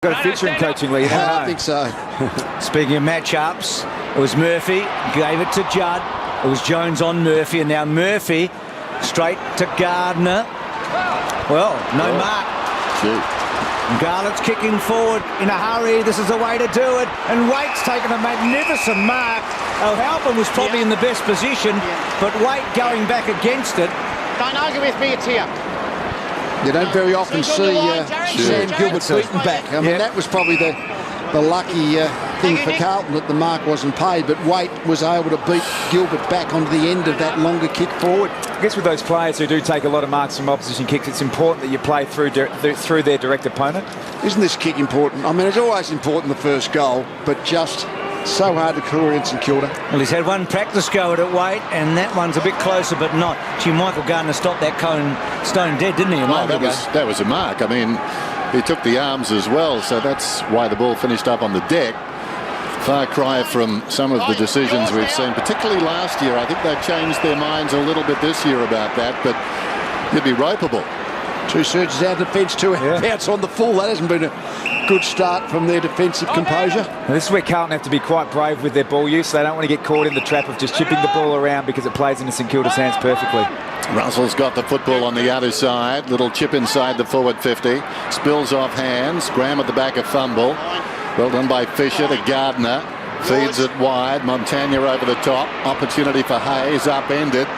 Got a future in coaching, Lee. I think so. Speaking of matchups, it was Murphy, gave it to Judd. It was Jones on Murphy, and now Murphy straight to Gardner. Well, no mark. Garlett's kicking forward in a hurry. This is the way to do it. And Waite's taken a magnificent mark. Halpin was probably in the best position, but Waite going back against it. Don't argue with me, it's here. You don't very often see Sam Gilbert beaten back. I mean, that was probably the lucky thing for Carlton, that the mark wasn't paid, but Waite was able to beat Gilbert back onto the end of that longer kick forward. I guess with those players who do take a lot of marks from opposition kicks, it's important that you play through their direct opponent. Isn't this kick important? I mean, it's always important, the first goal, but just so hard to clear in St Kilda. Well, he's had one practice go at it, Waite, and that one's a bit closer, but not. Gee, Michael Gardner stopped that cone stone dead, didn't he? That was a mark. I mean, he took the arms as well, so that's why the ball finished up on the deck. Far cry from some of the decisions we've seen, particularly last year. I think they've changed their minds a little bit this year about that, but you'd be ropeable. Two surges out of defence, two outs on the full. That hasn't been a good start from their defensive composure. Now, this is where Carlton have to be quite brave with their ball use. They don't want to get caught in the trap of just chipping the ball around, because it plays into St Kilda's hands perfectly. Russell's got the football on the other side. Little chip inside the forward 50. Spills off hands. Graham at the back, a fumble. Well done by Fisher to Gardner. Feeds it wide. Montagna over the top. Opportunity for Hayes. Upended.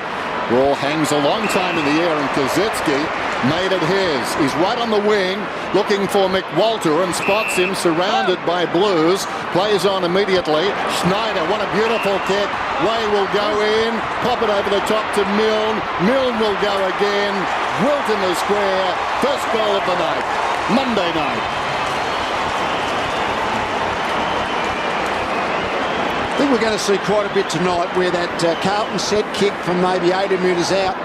Ball hangs a long time in the air, and Kazitsky made it his. He's right on the wing, looking for McWalter, and spots him surrounded by Blues. Plays on immediately. Schneider, what a beautiful kick. Way will go in. Pop it over the top to Milne. Milne will go again. Wilt in the square. First goal of the night. Monday night. I think we're going to see quite a bit tonight, where that Carlton set kick from maybe 80 metres out,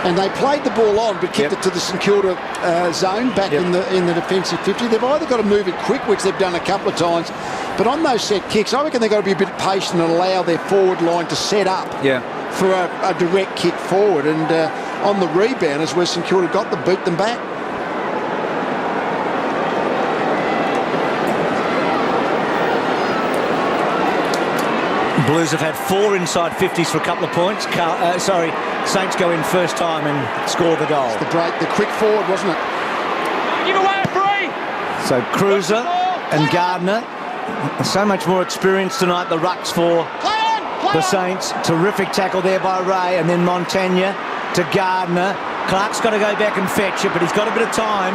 and they played the ball on but kicked it to the St Kilda zone back in the defensive 50. They've either got to move it quick, which they've done a couple of times, but on those set kicks I reckon they've got to be a bit patient and allow their forward line to set up for a direct kick forward, and on the rebound is where St Kilda got to beat them back. Blues have had 4 inside 50s for a couple of points. Saints go in first time and score the goal. It's the quick forward, wasn't it? Give away a free! So Cruiser and Gardner, so much more experience tonight, the rucks for the Saints. Terrific tackle there by Ray, and then Montagna to Gardner. Clark's got to go back and fetch it, but he's got a bit of time.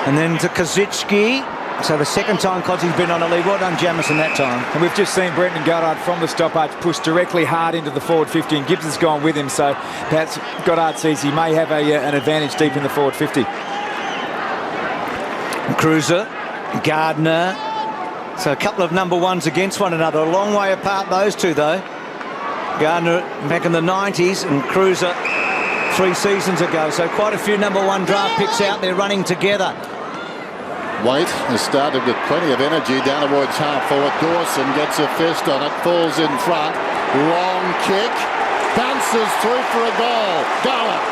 And then to Kazitsky. So the second time Codsey's been on a lead. Well done, Jamison, that time. And we've just seen Brendan Goddard from the stoppage push directly hard into the forward 50, and Gibbs has gone with him, so perhaps Goddard sees he may have an advantage deep in the forward 50. Cruiser, Gardner. So a couple of number ones against one another. A long way apart, those two, though. Gardner back in the 90s and Cruiser 3 seasons ago. So quite a few number one draft picks out there running together. Waite has started with plenty of energy down towards half forward. Dawson gets a fist on it, falls in front. Long kick, bounces through for a goal. Garlett.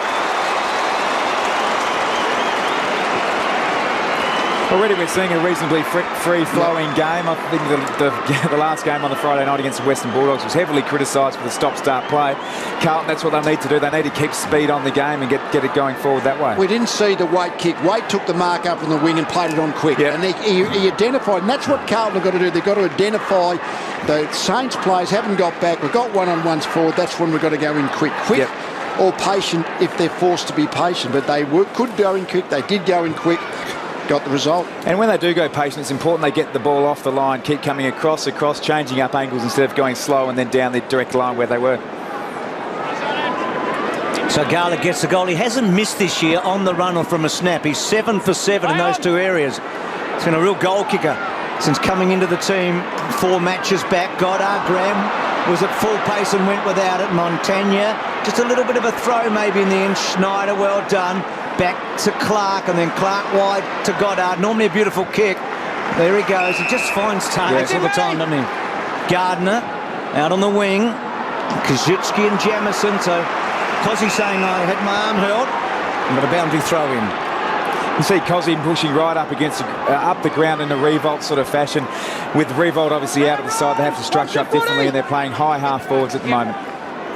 Already we're seeing a reasonably free-flowing game. I think the last game on the Friday night against the Western Bulldogs was heavily criticised for the stop-start play. Carlton, that's what they need to do. They need to keep speed on the game and get it going forward that way. We didn't see the Waite kick. Waite took the mark up on the wing and played it on quick. And he identified, and that's what Carlton have got to do. They've got to identify the Saints players haven't got back. We've got one-on-ones forward. That's when we've got to go in quick. Or patient if they're forced to be patient. But they could go in quick. They did go in quick. Got the result. And when they do go patient, it's important they get the ball off the line, keep coming across, changing up angles instead of going slow and then down the direct line where they were. So Garlick gets the goal. He hasn't missed this year on the run or from a snap. He's 7 for 7 in those 2 areas. He's been a real goal kicker since coming into the team 4 matches back. Goddard, Graham was at full pace and went without it. Montagna, just a little bit of a throw maybe in the end. Schneider, well done. Back to Clark, and then Clark wide to Goddard. Normally a beautiful kick. There he goes. He just finds targets all the time, doesn't he? Gardner out on the wing. Kazitsky and Jamison. So Cossey saying I had my arm held, but a boundary throw in. You see Cosy pushing right up against up the ground in a revolt sort of fashion. With revolt obviously out of the side, they have to structure up differently, and they're playing high half forwards at the moment.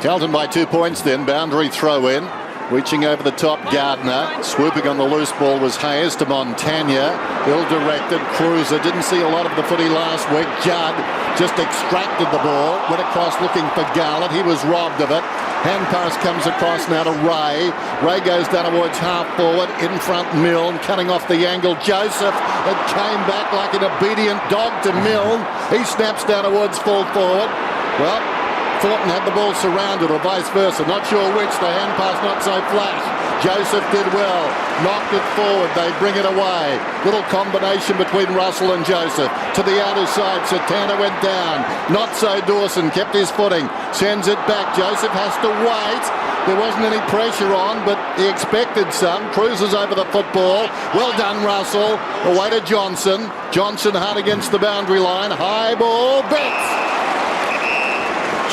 Carlton by 2 points then. Boundary throw in. Reaching over the top, Gardner. Swooping on the loose ball was Hayes to Montagna. Ill-directed. Cruiser didn't see a lot of the footy last week. Judd just extracted the ball. Went across looking for Garlett. He was robbed of it. Hand pass comes across now to Ray. Ray goes down towards half forward. In front, Milne. Cutting off the angle. Joseph. It came back like an obedient dog to Milne. He snaps down towards full forward. Well, Thornton had the ball surrounded, or vice versa. Not sure which. The hand pass not so flash. Joseph did well. Knocked it forward. They bring it away. Little combination between Russell and Joseph. To the outer side. Satana went down. Not so Dawson. Kept his footing. Sends it back. Joseph has to wait. There wasn't any pressure on, but he expected some. Cruises over the football. Well done, Russell. Away to Johnson. Johnson hard against the boundary line. High ball. Betts.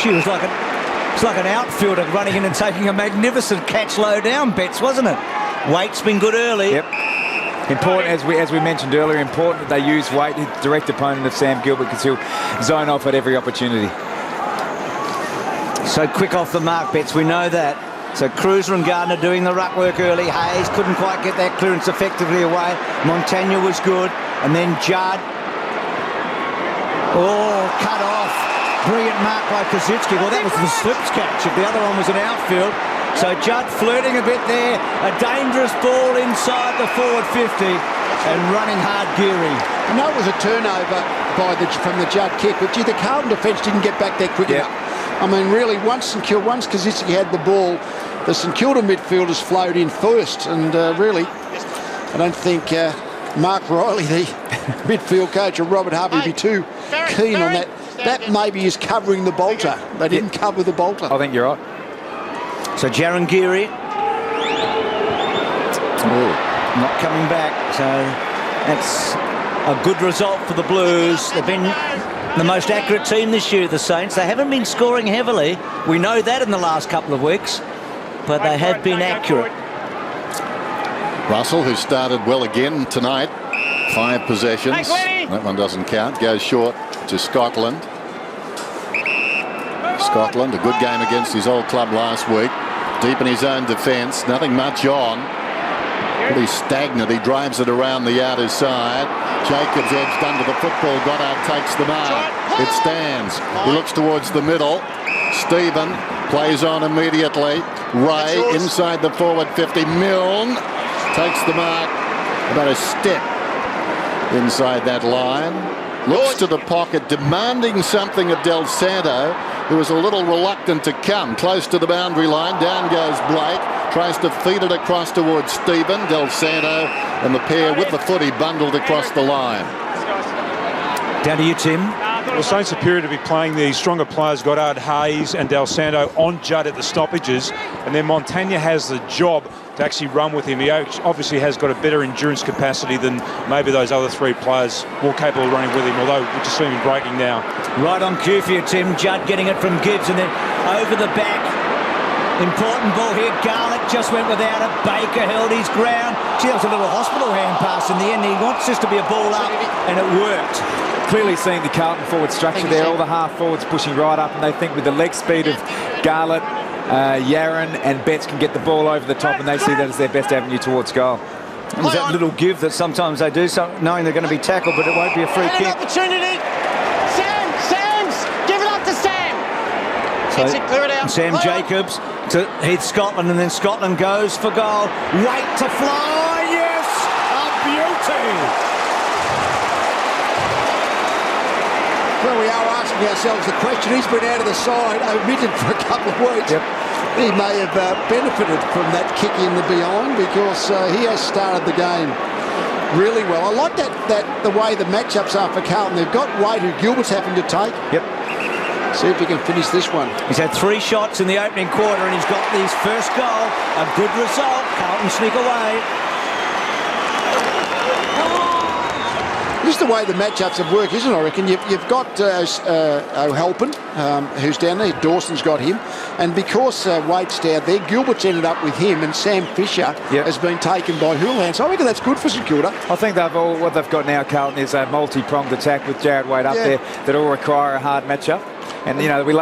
She was like an outfielder running in and taking a magnificent catch low down, Betts, wasn't it? Waite's been good early. Yep. Important, as we mentioned earlier, important that they use Waite, the direct opponent of Sam Gilbert, because he'll zone off at every opportunity. So quick off the mark, Betts, we know that. So Cruiser and Gardner doing the ruck work early. Hayes couldn't quite get that clearance effectively away. Montagna was good. And then Judd. Oh, cut off. Brilliant mark by Kaczynski. Well, that was the slips catch. If the other one was an outfield. So Judd flirting a bit there. A dangerous ball inside the forward 50 and running hard Geary. I know it was a turnover from the Judd kick, but gee, the Carlton defence didn't get back there quick enough. I mean, really, once Kaczynski had the ball, the St Kilda midfielders flowed in first, and really, I don't think Mark Riley, the midfield coach, or Robert Harvey would be too keen on that. That maybe is covering the bolter. They didn't cover the bolter. I think you're right. So Jaron Geary not coming back. So that's a good result for the Blues. They've been the most accurate team this year, the Saints. They haven't been scoring heavily. We know that in the last couple of weeks. But they have been accurate. Russell, who started well again tonight. 5 possessions. That one doesn't count. Goes short to Scotland. Scotland, a good game against his old club last week. Deep in his own defence. Nothing much on. Pretty stagnant. He drives it around the outer side. Jacobs edged under the football. Goddard takes the mark. It stands. He looks towards the middle. Stephen plays on immediately. Ray inside the forward 50. Milne takes the mark. About a step inside that line. Looks to the pocket, demanding something of Del Santo, who was a little reluctant to come. Close to the boundary line. Down goes Blake. Tries to feed it across towards Stephen. Del Santo and the pair with the footy bundled across the line. Down to you, Tim. Well, Saints superior to be playing the stronger players, Goddard, Hayes and Del Santo on Judd at the stoppages, and then Montagna has the job to actually run with him. He obviously has got a better endurance capacity than maybe those other 3 players, more capable of running with him, although we just see him breaking now. Right on cue for you, Tim. Judd getting it from Gibbs and then over the back. Important ball here. Garlick just went without it. Baker held his ground. Gee, that was a little hospital hand pass in the end. He wants this to be a ball up, and it worked. Clearly seeing the Carlton forward structure there, all the half forwards pushing right up, and they think with the leg speed of Garlett, Yaron and Betts can get the ball over the top, and they see that as their best avenue towards goal. There's that little give that sometimes they do, knowing they're going to be tackled, but it won't be a free kick. Opportunity. Sam's, give it up to Sam. So, clear it out. Sam Jacobs to Heath Scotland, and then Scotland goes for goal. Wait to fly, yes, a beauty. Well, we are asking ourselves the question. He's been out of the side, omitted for a couple of weeks. Yep. He may have benefited from that kick in the behind, because he has started the game really well. I like that the way the matchups are for Carlton. They've got Wade, who Gilbert's having to take. Yep. See if he can finish this one. He's had 3 shots in the opening quarter, and he's got his first goal. A good result. Carlton sneak away. This is the way the matchups have worked, isn't it? I reckon you've got O'Halpin, who's down there. Dawson's got him. And because Waite's down there, Gilbert's ended up with him, and Sam Fisher has been taken by Houlihan. So I reckon that's good for St Kilda. I think what they've got now, Carlton, is a multi-pronged attack with Jared Waite up there that will require a hard matchup. And, you know, we